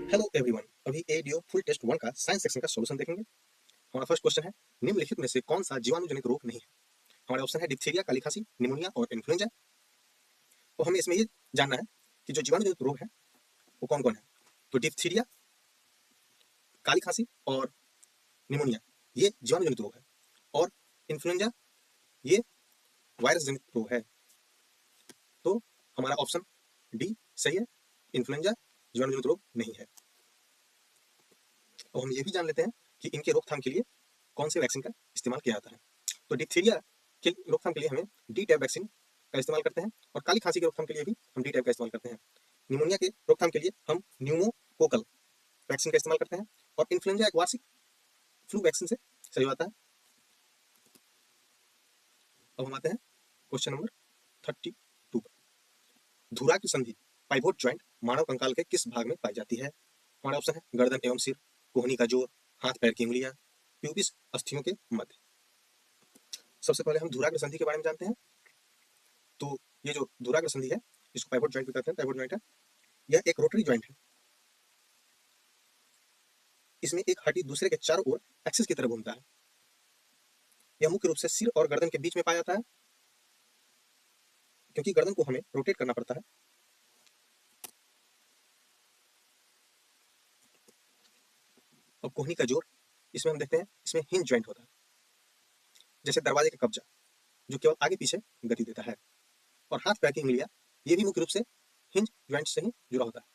Hello everyone, अभी ADO full test 1 का science section का सॉल्यूशन देखेंगे। हमारा फर्स्ट क्वेश्चन है, निम्नलिखित में से कौन सा जीवाणु जनित रोग नहीं है। हमारे ऑप्शन है डिप्थीरिया, काली खांसी, निमोनिया और इन्फ्लुएंजा। तो हमें इसमें ये जानना है कि जो जीवाणु जनित रोग है वो कौन कौन है। तो डिप्थीरिया, काली खांसी और निमोनिया ये जीवाणु जनित रोग है, और इन्फ्लुएंजा ये वायरस जनित रोग है। तो हमारा ऑप्शन डी सही है, इन्फ्लुएंजा जीवाणु जनित रोग नहीं है। और हम ये भी जान लेते हैं कि इनके रोकथाम के लिए कौन से वैक्सीन का इस्तेमाल किया जाता है। तो डिप्थीरिया के रोकथाम के लिए हमें डी टैब वैक्सीन का इस्तेमाल करते हैं, और काली खांसी के रोकथाम के लिए भी हम डी टैब का इस्तेमाल करते हैं। निमोनिया के रोकथाम के लिए हम न्यूमोकोकल वैक्सीन का इस्तेमाल करते हैं, और इन्फ्लुएंजा एक वार्षिक फ्लू वैक्सीन से सही होता है। अब हम आते हैं क्वेश्चन नंबर 32 पर। धुरा की संधि पाइवोट ज्वाइंट मानव कंकाल के किस भाग में पाई जाती है। हमारा ऑप्शन है गर्दन एवं सिर, कोहनी का जोर, हाथ पैर की उंगलियां, प्यूबिस अस्थियों के मध्य। सबसे पहले हम धुराग्र संधि के बारे में जानते हैं। तो ये जो धुराग्र संधि है, इसको पाइवोट ज्वाइंट भी कहते हैं, पाइवोट ज्वाइंट है। यह एक रोटरी ज्वाइंट है। इसमें एक हड्डी दूसरे के चारों ओर एक्सिस की तरह घूमता है। यह मुख्य रूप से सिर और गर्दन के बीच में पाया जाता है, क्योंकि गर्दन को हमें रोटेट करना पड़ता है। अब कोहनी का जोर, इसमें हम देखते हैं इसमें हिंज ज्वाइंट होता है, जैसे दरवाजे का कब्जा, जो केवल आगे पीछे गति देता है। और हाथ पैर की उंगलियां, ये भी मुख्य रूप से हिंज ज्वाइंट से ही जुड़ा होता है।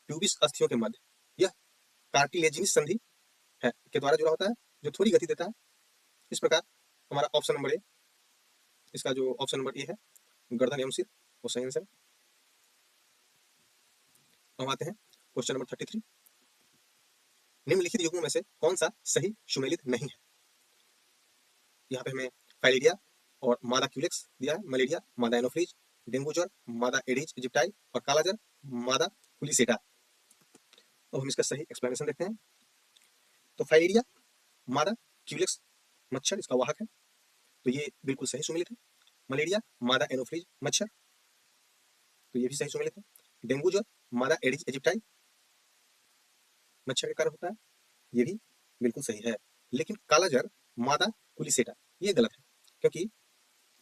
प्यूबिस अस्थियों के मध्य, यह कार्टिलेजिनस संधि है के द्वारा जुड़ा होता है, जो थोड़ी गति देता है। इस प्रकार हमारा ऑप्शन नंबर ए, इसका जो ऑप्शन नंबर ए है गर्दन एवं सिर, वो सही आंसर है। हम आते हैं क्वेश्चन नंबर 33। निम्नलिखित युग्मों में से कौन सा सही सुमेलित नहीं है। यहाँ पे हमें फाइलेरिया और मादा क्यूलेक्स दिया है, मलेरिया मादा एनोफ्लीज, डेंगू ज्वर मादा एडिज इजिप्टाई, और कालाजार मादा पुलिसेटा। अब हम इसका सही एक्सप्लेनेशन देखते हैं। तो फाइलेरिया मादा क्यूलेक्स मच्छर इसका वाहक है, तो ये बिल्कुल सही सुमेलित है। मलेरिया मादा एनोफ्लीज मच्छर, तो ये भी सही सुमेलित है। डेंगू ज्वर मादा एडिज इजिप्टाई मच्छर के कारण होता है, ये भी बिल्कुल सही है। लेकिन कालाजार मादा पुलिसेटा ये गलत है, क्योंकि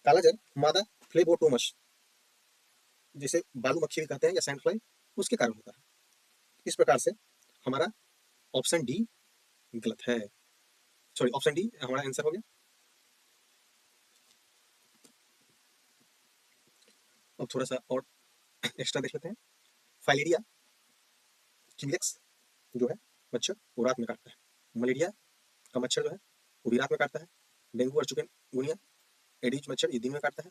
कालाजार मादा फ्लेबोटोमस, जिसे बालू मक्खी भी कहते हैं या सैंड फ्लाई, उसके कारण होता है। इस प्रकार से हमारा ऑप्शन डी गलत है, सॉरी ऑप्शन डी हमारा आंसर हो गया। अब थोड़ा सा और एक्स्ट्रा देख लेते हैं। फाइलेरिया क्यूलेक्स जो है मच्छर, वो रात में काटता है। मलेरिया का मच्छर जो है वो भी रात में काटता है। डेंगू और चिकनगुनिया एडिज मच्छर ये दिन में काटता है,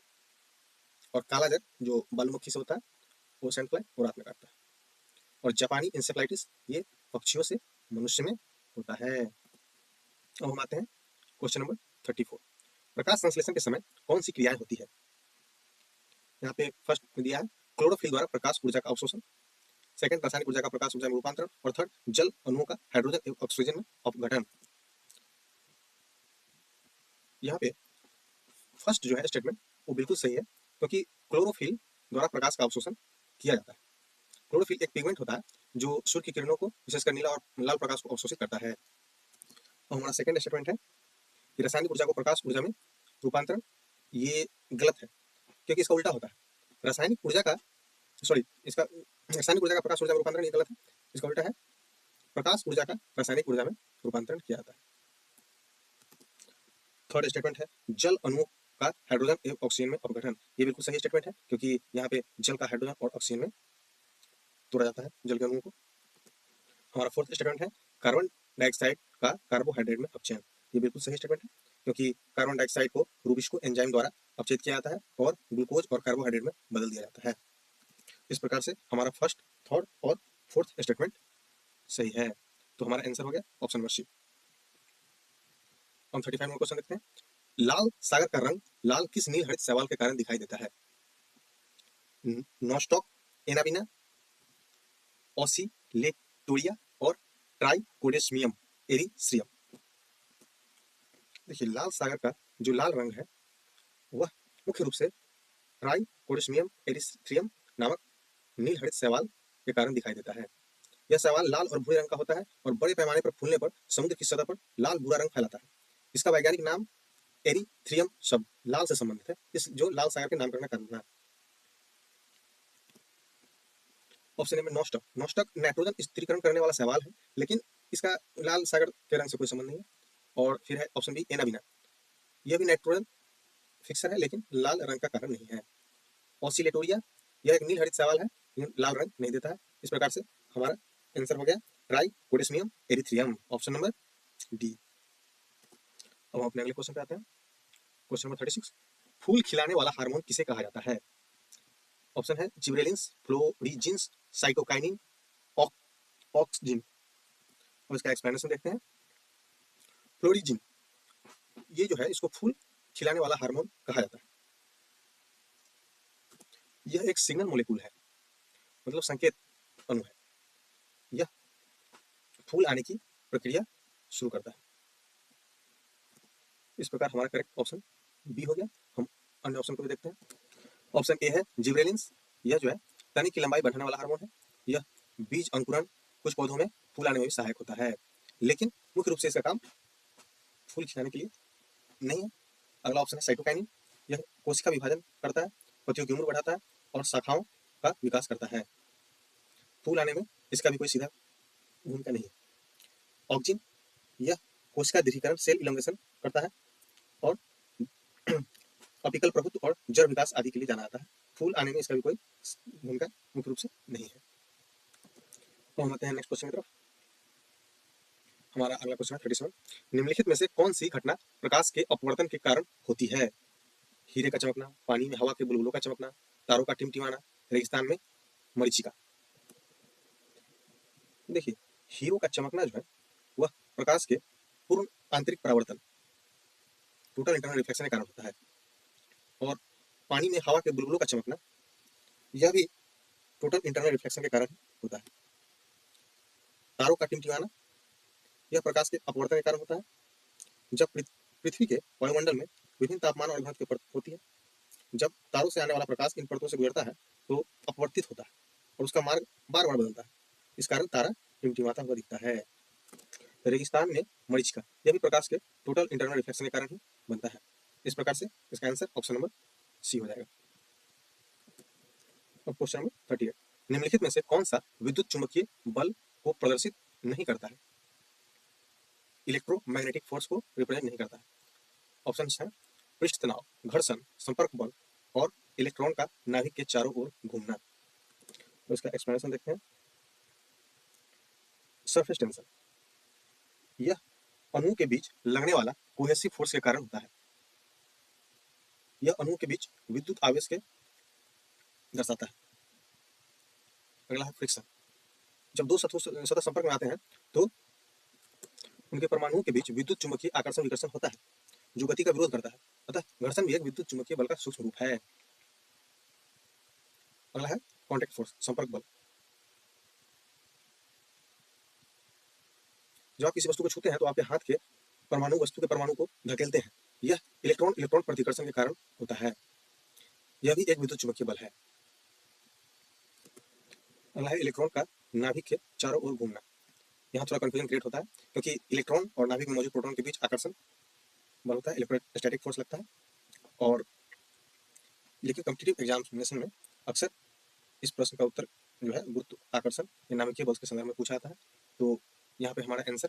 और कालाजार जो बालूमक्खी से होता है वो सैंड फ्लाई, वो रात में काटता है। और जापानी इंसेफ्लाइटिस ये पक्षियों से मनुष्य में होता है। अब हम आते हैं क्वेश्चन नंबर 34। प्रकाश संश्लेषण के समय कौन सी क्रियाएं होती है। यहाँ पे फर्स्ट में दिया है क्लोरोफिल द्वारा प्रकाश ऊर्जा का अवशोषण, सेकंड रासायनिक ऊर्जा का प्रकाश ऊर्जा में रूपांतरण, और थर्ड जल अणुओं का हाइड्रोजन एवं ऑक्सीजन में अपघटन। यहाँ पे फर्स्ट जो है स्टेटमेंट वो बिल्कुल सही है, क्योंकि क्लोरोफिल द्वारा प्रकाश का अवशोषण किया जाता है। क्लोरोफिल एक पिगमेंट होता है जो सूर्य की किरणों को विशेषकर नीला और लाल प्रकाश को अवशोषित करता है। और हमारा सेकंड स्टेटमेंट है कि रासायनिक ऊर्जा को प्रकाश ऊर्जा में रूपांतरण, ये गलत है, क्योंकि इसका उल्टा होता है। रासायनिक ऊर्जा का सॉरी इसका रासायनिक ऊर्जा का प्रकाश ऊर्जा में रूपांतरण, ये गलत है। इसका उल्टा है, प्रकाश ऊर्जा का रासायनिक ऊर्जा में रूपांतरण किया जाता है। थर्ड स्टेटमेंट है जल अणुओं का हाइड्रोजन एवं ऑक्सीजन में अपघटन, ये बिल्कुल सही स्टेटमेंट है, क्योंकि यहाँ पे जल का हाइड्रोजन और ऑक्सीजन में तोड़ा जाता है, जल के अणुओं को। हमारा फोर्थ स्टेटमेंट है कार्बन डाइऑक्साइड का कार्बोहाइड्रेट में अपचयन, ये बिल्कुल सही स्टेटमेंट है, क्योंकि कार्बन डाइऑक्साइड को रूबिस्को एंजाइम द्वारा अपचयित किया जाता है और ग्लूकोज और कार्बोहाइड्रेट में बदल दिया जाता है। इस प्रकार से हमारा फर्स्ट, थर्ड और फोर्थ स्टेटमेंट सही है। तो हमारा आंसर हो गया ऑप्शन नंबर सी। हम 35 नंबर क्वेश्चन देखते हैं। लाल सागर का रंग लाल किस नील हरित शैवाल के कारण दिखाई देता है। नॉस्टॉक एनाबिना, ऑसिलेटोरिया और ट्राइकोडेस्मियम एरिथ्रियम। देखिए लाल सागर का जो लाल रंग है वह मुख्य रूप से ट्राइकोडेस्मियम एरिथ्रियम नामक नील हरित शैवाल के कारण दिखाई देता है। यह शैवाल लाल और भूरे रंग का होता है और बड़े पैमाने पर फूलने पर समुद्र की सतह पर लाल भूरा रंग फैलाता है। इसका वैज्ञानिक नाम एरीथ्रियम शब्द लाल से संबंधित है, इस जो लाल सागर के नामकरण का कारण बना। Option number Nostoc. Nostoc nitrogen स्थिरीकरण करने वाला शैवाल है, लेकिन इसका लाल सागर के रंग से कोई संबंध नहीं है। और फिर है ऑप्शन बी एनाबिना। यह भी नाइट्रोजन फिक्सर है, लेकिन लाल रंग का कारण नहीं है। ऑसिलेटोरिया, यह एक नील हरित सवाल है, लेकिन लाल रंग नहीं देता है। इस प्रकार से हमारा आंसर हो गया ट्राइकोडेस्मियम एरिथ्रियम, ऑप्शन नंबर डी। अब हम अपने अगले क्वेश्चन पे आते हैं। क्वेश्चन नंबर 36, फूल खिलाने वाला हार्मोन किसे कहा जाता है? ऑप्शन है जिब्रेलिन्स, फ्लोरिजिन्स, साइटोकाइनिन, ऑक्सिन। अब इसका एक्सप्लेनेशन देखते हैं। फ्लोरिजिन, ये जो है इसको फूल खिलाने वाला हार्मोन कहा जाता है। यह एक सिग्नल मोलिक्यूल है, मतलब संकेत अणु है। यह फूल आने की प्रक्रिया शुरू करता है। इस प्रकार हमारा करेक्ट ऑप्शन बी हो गया। हम अन्य ऑप्शन को भी देखते हैं। ऑप्शन ए है जिब्रेलिन्स। यह जो है तने की लंबाई बढ़ाने वाला हार्मोन है। यह बीज अंकुरण कुछ पौधों में फूल आने में भी सहायक होता है, लेकिन मुख्य रूप से इसका काम फूल खिलाने के लिए नहीं है। अगला ऑप्शन है साइटोकाइनिन। यह कोशिका विभाजन करता है, पत्तियों की उम्र बढ़ाता है और शाखाओं का विकास करता है। फूल आने में इसका भी कोई सीधा भूमिका नहीं है। ऑक्सिन, यह कोशिका दृढ़ीकरण सेल इलॉन्गेशन करता है और अपिकल प्रभुत्व और जड़ विकास आदि के लिए जाना जाता है। फूल आने में इसका भी कोई भूमिका मुख्य रूप से नहीं है। तो हम आते हैं नेक्स्ट क्वेश्चन की तरफ। हमारा अगला क्वेश्चन है 37, निम्नलिखित में से कौन सी घटना प्रकाश के अपवर्तन के कारण होती है? हीरे का चमकना, पानी में हवा के बुलबुलों का चमकना, तारों का टिमटिमाना, रेगिस्तान में मरीचिका। देखिए, हीरो का चमकना जो है वह प्रकाश के पूर्ण आंतरिक परावर्तन, टोटल इंटरनल रिफ्लेक्शन के कारण होता है। और पानी में हवा के बुलबुलों का चमकना, यह भी टोटल इंटरनल रिफ्लेक्शन के कारण होता है। तारों का टिमटिमाना, यह प्रकाश के अपवर्तन के कारण होता है। जब पृथ्वी के वायुमंडल में विभिन्न तापमान और घनत्व की परत होती है, जब तारों से आने वाला प्रकाश इन परतों से गुजरता है तो अपवर्तित होता है और उसका मार्ग बार बार बदलता है। इस कारण तारा टिमटिमाता हुआ दिखता है। रेगिस्तान में मरीचिका, यह भी प्रकाश के टोटल इंटरनल रिफ्लेक्शन के कारण ही बनता है। इस प्रकार से इसका आंसर ऑप्शन नंबर सी हो जाएगा। अब क्वेश्चन नंबर 38, निम्नलिखित में से कौन सा विद्युत चुंबकीय बल को प्रदर्शित नहीं करता है? इलेक्ट्रोमैग्नेटिक फोर्स को रिप्रेजेंट नहीं करता है। ऑप्शन है पृष्ठ तनाव, घर्षण, संपर्क बल और इलेक्ट्रॉन का नाभिक के चारों ओर घूमना। तो इसका एक्सप्लेनेशन देखते हैं। सरफेस टेंशन, यह अणुओं के बीच लगने वाला कोहेसिव फोर्स के कारण होता है। यह अणुओं के बीच विद्युत आवेश के दर्शाता है। अगला है फ्रिक्शन, जब दो सतह संपर्क में आते हैं तो उनके परमाणुओं के बीच विद्युत चुंबकीय आकर्षण विकर्षण होता है, जो गति का विरोध करता है। अतः घर्षण भी एक विद्युत चुंबकीय बल का सूक्ष्म रूप है। अगला है कॉन्टैक्ट फोर्स, संपर्क बल। जब आप किसी वस्तु को छूते हैं तो आपके हाथ के परमाणु वस्तु के परमाणु को धकेलते हैं। यह इलेक्ट्रॉन इलेक्ट्रॉन प्रतिकर्षण के कारण होता है। यह भी एक विद्युत चुंबकीय बल है। अगला है इलेक्ट्रॉन का नाभिक के चारों ओर घूमना। यहाँ थोड़ा कंफ्यूजन क्रिएट होता है, क्योंकि इलेक्ट्रॉन और नाभिक में मौजूद प्रोटॉन के बीच आकर्षण बल होता है, इलेक्ट्रोस्टैटिक फोर्स लगता है। और लेकिन कॉम्पिटिटिव एग्जामिनेशन में अक्सर इस प्रश्न का उत्तर जो है गुरुत्व आकर्षण या नाभिकीय बल के संदर्भ में पूछा जाता है। तो यहाँ पे हमारा आंसर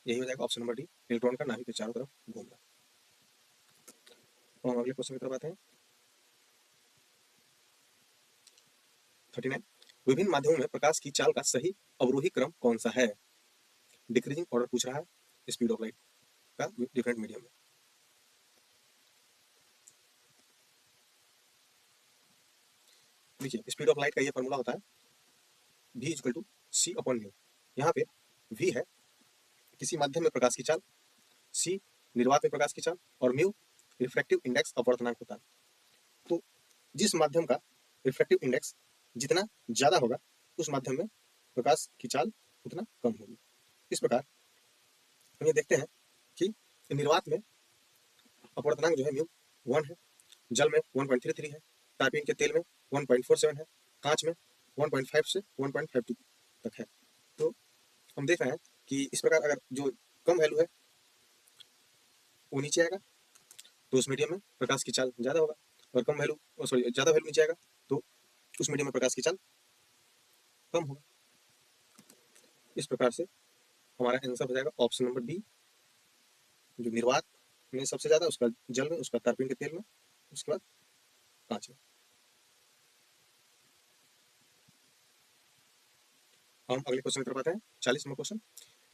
यही हो जाएगा, ऑप्शन नंबर डी, इलेक्ट्रॉन का नाभिक के चारों तरफ घूमना। तो हम अगले क्वेश्चन की तरफ आते हैं। 39, विभिन्न माध्यमों में प्रकाश की चाल का सही अवरोही क्रम कौन सा है? डिक्रीजिंग ऑर्डर पूछ रहा है स्पीड ऑफ लाइट का डिफरेंट मीडियम में। देखिए, स्पीड ऑफ लाइट का ये फॉर्मूला होता है v equal to c upon mu. यहाँ पे v है किसी माध्यम में प्रकाश की चाल, c निर्वात में प्रकाश की चाल और म्यू रिफ्रैक्टिव इंडेक्स अपवर्तनांक होता है। तो जिस माध्यम का रिफ्रैक्टिव इंडेक्स जितना ज्यादा होगा उस माध्यम में प्रकाश की चाल उतना कम होगी। इस प्रकार हम ये देखते हैं कि निर्वात में अपवर्तनांक जो है म्यू 1 है, जल में 1.33 है, टाइपिन के तेल में 1.47 है, कांच में 1.5 से 1.52 तक है। तो हम देख रहे हैं कि इस प्रकार अगर जो कम वैल्यू है वो नीचे आएगा तो उस मीडियम में प्रकाश की चाल ज़्यादा होगा, और कम वैल्यू सॉरी ज़्यादा वैल्यू नीचे आएगा तो उस मीडियम में प्रकाश की चाल कम होगा। इस प्रकार से हमारा आंसर हो जाएगा ऑप्शन नंबर डी, जो निर्वात में सबसे ज़्यादा, उसका जल में, उसका तारपीन के तेल में, उसके बाद कांच में। हम अगले क्वेश्चन की तरफ आते हैं, 40वां क्वेश्चन।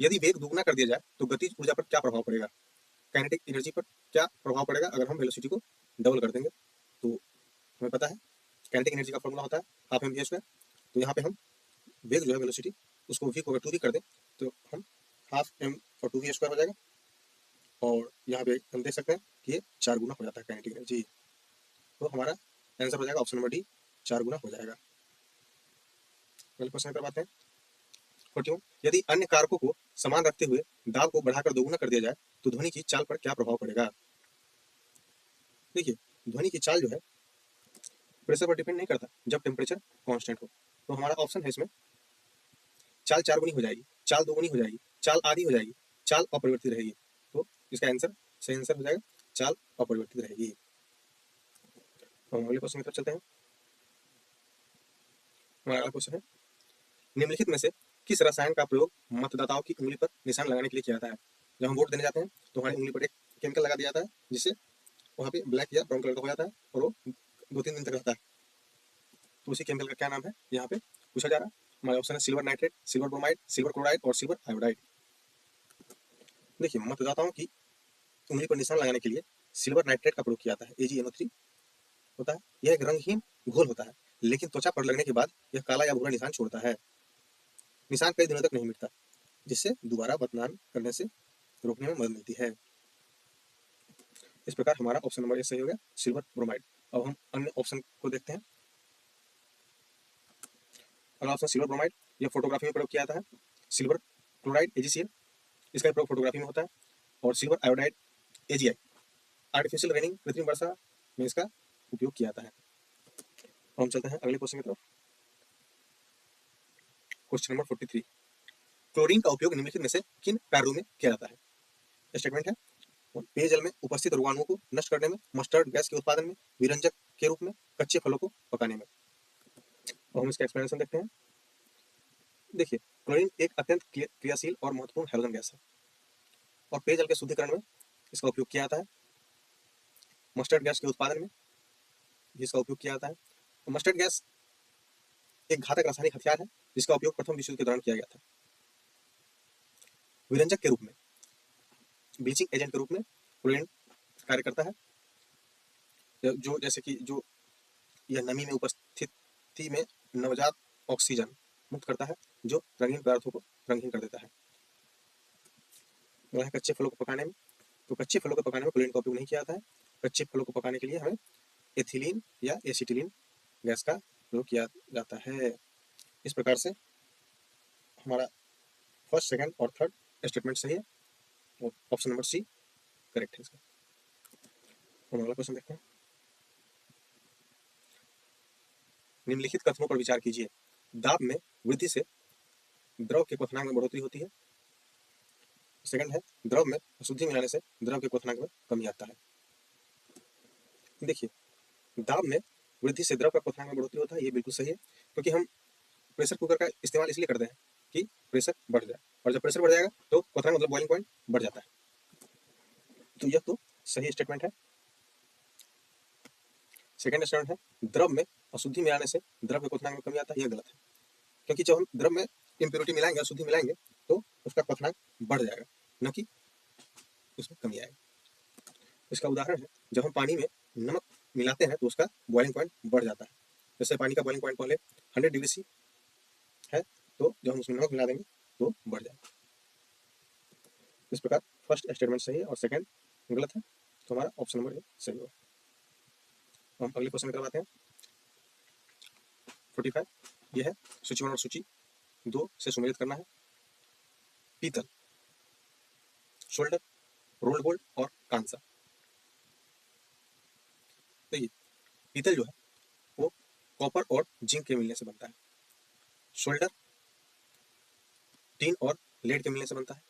यदि वेग दुगना कर दिया जाए तो गतिज ऊर्जा पर क्या प्रभाव पड़ेगा? काइनेटिक एनर्जी पर क्या प्रभाव पड़ेगा अगर हम वेलोसिटी को डबल कर देंगे? तो हमें पता है काइनेटिक एनर्जी का फॉर्मूला होता है हाफ एम वी स्क्वायर। तो यहाँ पे हम वेग जो है वेलोसिटी, उसको वी को अगर टू वी कर दें तो हम हाफ एम और टू वी स्क्वायर हो जाएगा, और यहाँ पे हम देख सकते हैं कि ये 4 गुना हो जाता है काइनेटिक एनर्जी। तो हमारा आंसर हो जाएगा ऑप्शन नंबर डी, 4 गुना हो जाएगा। अगले क्वेश्चन पर आते हैं, 41। यदि अन्य कारकों को समान रखते हुए दाब को बढ़ाकर दोगुना कर दिया जाए तो ध्वनि की चाल पर क्या प्रभाव पड़ेगा? देखिए, ध्वनि की चाल जो है प्रेशर पर डिपेंड नहीं करता जब टेम्परेचर कांस्टेंट हो। तो हमारा ऑप्शन है इसमें चाल 4 गुनी हो जाएगी, चाल 2 गुनी हो जाएगी, चाल आधी हो जाएगी, चाल अपरिवर्तित रहेगी। तो इसका आंसर, सही आंसर हो जाएगा चाल अपरिवर्तित रहेगी। तो हम अगले क्वेश्चन की तरफ चलते हैं। हमारा अगला क्वेश्चन है, निम्नलिखित में से किस रसायन का प्रयोग मतदाताओं की उंगली पर निशान लगाने के लिए किया जाता है? जब हम वोट देने जाते हैं तो हमारी उंगली पर एक केमिकल लगा दिया जाता है जिससे वहाँ पे ब्लैक या ब्राउन कलर का हो जाता है, और वो 2-3 दिन तक रहता है। तो उसी केमिकल का क्या नाम है यहाँ पे पूछा जा रहा है। हमारे ऑप्शन है silver nitrate, silver bromide, silver chloride और सिल्वर आयोडाइड। देखिए, मतदाताओं की उंगली पर निशान लगाने के लिए सिल्वर नाइट्रेट का प्रयोग किया जाता है, AgNO3 होता है। यह एक रंगहीन घोल होता है, लेकिन त्वचा पर लगने के बाद यह काला या भूरा निशान छोड़ता है। निशान कई दिनों तक नहीं मिटता, जिससे दोबारा मतदान करने से रोकने में मदद मिलती है। इस प्रकार हमारा ऑप्शन नंबर ए सही हो गया, सिल्वर ब्रोमाइड। अब हम अन्य ऑप्शन को देखते हैं। अगला ऑप्शन सिल्वर ब्रोमाइड, यह फोटोग्राफी में प्रयोग किया जाता है। सिल्वर क्लोराइड AgCl, इसका प्रयोग फोटोग्राफी में होता है। और silver iodide AgI, artificial raining, कृत्रिम वर्षा में इसका उपयोग किया जाता है। हम चलते हैं अगले क्वेश्चन की तरफ। क्वेश्चन नंबर 43, क्लोरीन का उपयोग निम्नलिखित में से किन कार्यों में किया जाता है? स्टेटमेंट है, पेयजल में उपस्थित रोगाणुओं को नष्ट करने में, मस्टर्ड गैस के उत्पादन में, विरंजक के रूप में, कच्चे फलों को पकाने में। तो हम इसका एक्सप्लेनेशन देखते हैं। देखिए, क्लोरीन एक अत्यंत क्रियाशील और महत्वपूर्ण हैलोजन गैस है, और पेयजल के शुद्धिकरण में इसका उपयोग किया जाता है। मस्टर्ड गैस के उत्पादन में भी इसका उपयोग किया जाता है। तो मस्टर्ड गैस एक घातक रासायनिक हथियार है जिसका उपयोग प्रथम विश्व युद्ध के दौरान किया गया था। विरंजक के रूप में, ब्लीचिंग एजेंट के रूप में क्लोरीन कार्य करता है, जो जैसे कि जो यह नमी में उपस्थिति में नवजात ऑक्सीजन मुक्त करता है, जो रंगीन पदार्थों को रंगीन कर देता है। कच्चे फलों को पकाने में, तो कच्चे फलों को पकाने में क्लोरीन का उपयोग नहीं किया जाता है। कच्चे फलों को पकाने के लिए हमें एथिलीन या एसिटिलीन गैस का प्रयोग किया जाता है। इस प्रकार से हमारा फर्स्ट, सेकंड और थर्ड स्टेटमेंट सही है, और ऑप्शन नंबर सी करेक्ट है इसका। हम अगला क्वेश्चन देखते हैं। निम्नलिखित कथनों पर विचार कीजिए। दाब में वृद्धि से द्रव के क्वथनांक में बढ़ोतरी होती है। सेकंड है, द्रव में अशुद्धि मिलाने से द्रव के क्वथनांक में कमी आता है। देखिए, दाब में वृद्धि से द्रव का क्वथनांक में बढ़ोतरी होता है, ये बिल्कुल सही है, क्योंकि हम प्रेशर कुकर का इस्तेमाल इसलिए करते हैं कि प्रेशर बढ़ जाए, और जब प्रेशर बढ़ जाएगा तो क्वथनांक मतलब बॉइलिंग पॉइंट बढ़ जाता है। तो यह तो सही स्टेटमेंट है। सेकंड स्टेटमेंट है, द्रव में अशुद्धि मिलाने से द्रव के क्वथनांक में कमी आता है, यह गलत है, क्योंकि जब हम द्रव में इम्प्योरिटी मिलाएंगे, अशुद्धि मिलाएंगे, तो उसका क्वथनांक बढ़ जाएगा, न कि उसमें कमी आएगी। इसका उदाहरण है, जब हम पानी में नमक मिलाते हैं तो उसका बॉइलिंग पॉइंट बढ़ जाता है। जैसे पानी का बॉइलिंग पॉइंट पहले 100 डिग्री सी है, तो जब हम उसमें नमक मिला देंगे तो बढ़ जाएगा। इस प्रकार फर्स्ट स्टेटमेंट सही है और सेकंड गलत है, तो हमारा ऑप्शन नंबर ए सही होगा। हम अगले क्वेश्चन की तरफ आते हैं। 45, यह है सूची 1 और सूची 2 से सुमेलित करना है। पीतल, शोल्डर, रोल्ड गोल्ड और कांसा। देखिए, पीतल जो है वो कॉपर और जिंक के मिलने से बनता है। सोल्डर टीन और लेड के मिलने से बनता है।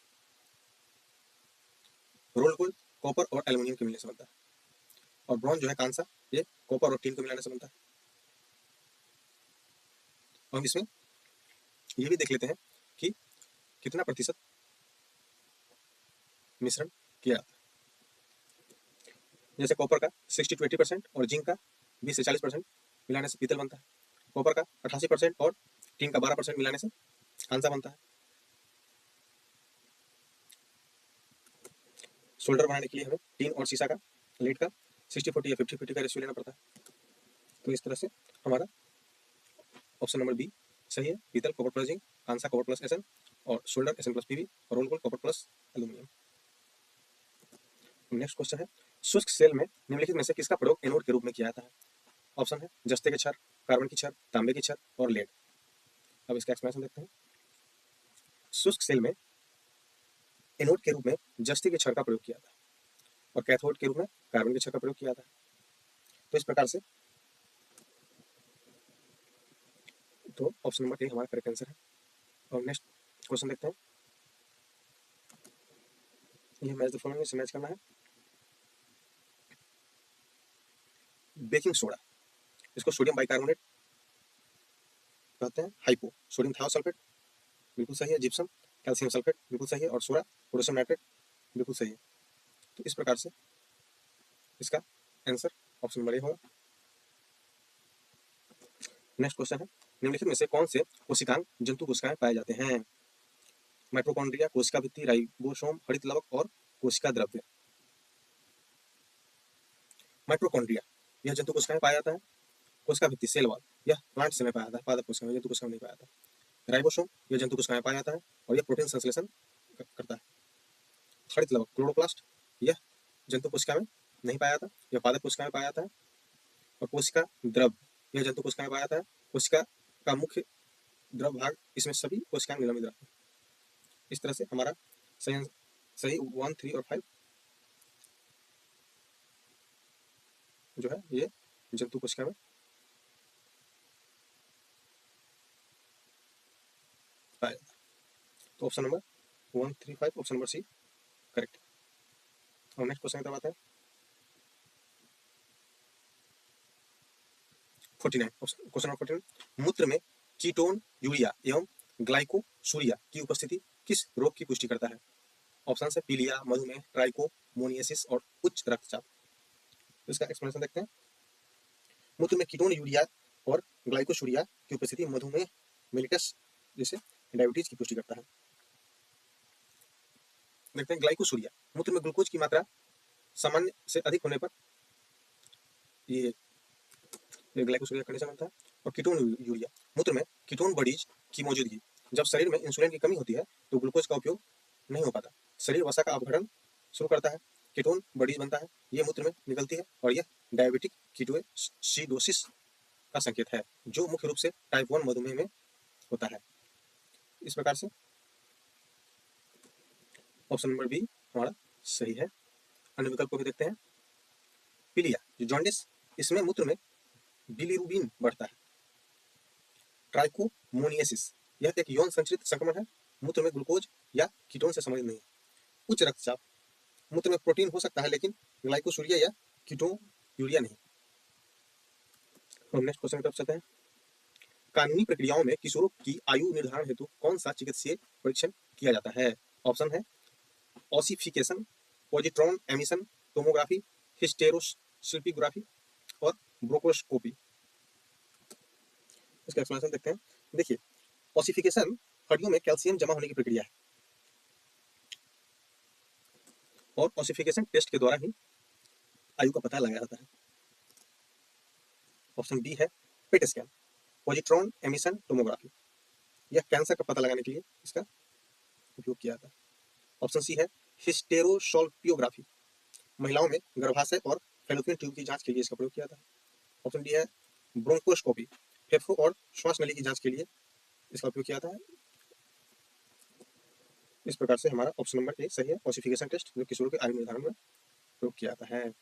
रोल्ड गोल्ड कॉपर और एल्यूमिनियम के मिलने से बनता है। और ब्रॉन्ज जो है कांसा, ये कॉपर और टीन को मिलाने से बनता है। और हम इसमें ये भी देख लेते हैं कि कितना प्रतिशत मिश्रण किया जाता है। जैसे कॉपर का 60 to 80% और जिंक का 20 से 40% मिलाने से पीतल बनता है। कॉपर का 88% और टीन का 12% मिलाने से कांसा बनता है। सोल्डर बनाने के लिए हमें टीन और शीशा का, लेड का 60-40 या 50-50 का रेशियो लेना पड़ता है। तो इस तरह से हमारा ऑप्शन नंबर बी सही है। पीतल कॉपर प्लस जिंक, कांसा कॉपर प्लस एसएन और सोल्डर एसएन प्लस पीबी और roll gold copper plus aluminium. Next question है, शुष्क सेल में निम्नलिखित में से किसका प्रयोग एनोड के रूप में किया जाता है? ऑप्शन है जस्ते के क्षार, कार्बन की क्षार, तांबे की क्षार और लेड। अब इसका एक्सप्लेनेशन देखते हैं। शुष्क सेल में एनोड के रूप में जस्ते के क्षार का प्रयोग किया जाता है और कैथोड के रूप में कार्बन के क्षार का प्रयोग किया जाता है। तो इस प्रकार से तो ऑप्शन नंबर ए हमारा करेक्ट आंसर है। और नेक्स्ट क्वेश्चन देखते हैं। ये मैच द फॉलोइंग से मैच करना है। बेकिंग सोडा, इसको सोडियम बाइकार्बोनेट कहते हैं। हाइपो सोडियम थायोसल्फेट बिल्कुल सही है। जिप्सम कैल्शियम सल्फेट बिल्कुल सही है। और सोडा पोटेशियम नाइट्रेट बिल्कुल सही है। तो इस प्रकार से इसका आंसर ऑप्शन नंबर ए होगा। नेक्स्ट क्वेश्चन है, निम्नलिखित में से कौन से कोशिकांग जंतु कोशिकाएं पाए जाते हैं? माइटोकॉन्ड्रिया, कोशिका भित्ति, राइबोसोम, हरित लवक और कोशिका द्रव्य। माइटोकॉन्ड्रिया यह जंतु कोशिका में पाया जाता है। कोशिका भित्ति सेल वॉल यह प्लांट में पाया जाता है, पादप कोशिका में, जंतु कोशिका में नहीं पाया जाता। राइबोसोम यह जंतु कोशिका में पाया जाता है और यह प्रोटीन संश्लेषण करता है। हरित लवक क्लोरोप्लास्ट यह जंतु कोशिका में नहीं पाया जाता, यह पादप कोशिका में पाया जाता है। और कोशिका द्रव्य यह जंतु कोशिका में पाया जाता है। कोशिका का मुख्य द्रव भाग, इसमें सभी कोशिकाएं निलंबित रहती हैं। इस तरह से हमारा सही सही 1, 3 और 5 जो है ये जंतु कोशिका में पाया जाता है। तो option number 1, 3, 5 option number C correct. और नेक्स्ट क्वेश्चन की तरफ आते हैं। 49 क्वेश्चन नंबर 49, मूत्र में कीटोन यूरिया एवं ग्लाइकोसूरिया की उपस्थिति किस रोग की पुष्टि करता है? ऑप्शन है पीलिया, मधुमेह, ट्राइकोमोनियासिस और उच्च रक्तचाप। इसका एक्सप्लेनेशन देखते हैं। मूत्र में कीटोन यूरिया और ग्लाइकोसूरिया की उपस्थिति मधुमेह, मेलिटस जैसे डायबिटीज की पुष्टि करता है। देखते हैं ग्लाइकोसूरिया, मूत्र में ग्लूकोज की मात्रा सामान्य से अधिक होने पर ये ग्लाइकोसूरिया कंडीशन बनता है। और कीटोन यूरिया, मूत्र में कीटोन बॉडीज की मौजूदगी, जब शरीर में इंसुलिन की कमी होती है तो ग्लूकोज का उपयोग नहीं हो पाता, शरीर वसा का अपघटन शुरू करता है, कीटोन बॉडीज बनता है, ये मूत्र में निकलती है और यह डायबिटिक कीटोएसिडोसिस का संकेत है, जो मुख्य रूप से टाइप 1 मधुमेह में होता है। इस प्रकार से ऑप्शन नंबर बी हमारा सही है। अन्य विकल्प को भी देखते हैं। पीलिया जो जॉन्डिस, इसमें मूत्र में बिलीरुबिन बढ़ता है। ट्राइकोमोनियासिस यह एक यौन संचरित संक्रमण है, मूत्र में ग्लूकोज या कीटोन से संबंधित नहीं है। उच्च रक्तचाप, मूत्र में प्रोटीन हो सकता है लेकिन ग्लाइकोसूरिया या कीटोन यूरिया नहीं। हम नेक्स्ट क्वेश्चन की तरफ चलते हैं। कानूनी प्रक्रियाओं में किशोरों की आयु निर्धारण हेतु कौन सा चिकित्सीय परीक्षण किया जाता है? ऑप्शन है ossification, positron emission, tomography, hysteroscopy और ब्रोंकोस्कोपी। इसका एक्सप्लेनेशन देखते हैं। देखिए, ऑसिफिकेशन हड्डियों में कैल्शियम जमा होने की प्रक्रिया है और ऑसिफिकेशन टेस्ट के द्वारा ही आयु का पता लगाया जाता है। ऑप्शन बी है PET scan, positron emission tomography, यह कैंसर का पता लगाने के लिए इसका उपयोग किया जाता है। ऑप्शन सी है हिस्टेरोसल्पियोग्राफी, महिलाओं में गर्भाशय और फैलोपियन ट्यूब की जांच के लिए इसका प्रयोग किया जाता है। ऑप्शन डी है ब्रोंकोस्कोपी, फेफड़ों और श्वास नली की जांच के लिए इसका उपयोग किया जाता है। इस प्रकार से हमारा ऑप्शन नंबर ए सही है, ऑसिफिकेशन टेस्ट जो किशोरों के आयु निर्धारण में प्रयोग किया जाता है।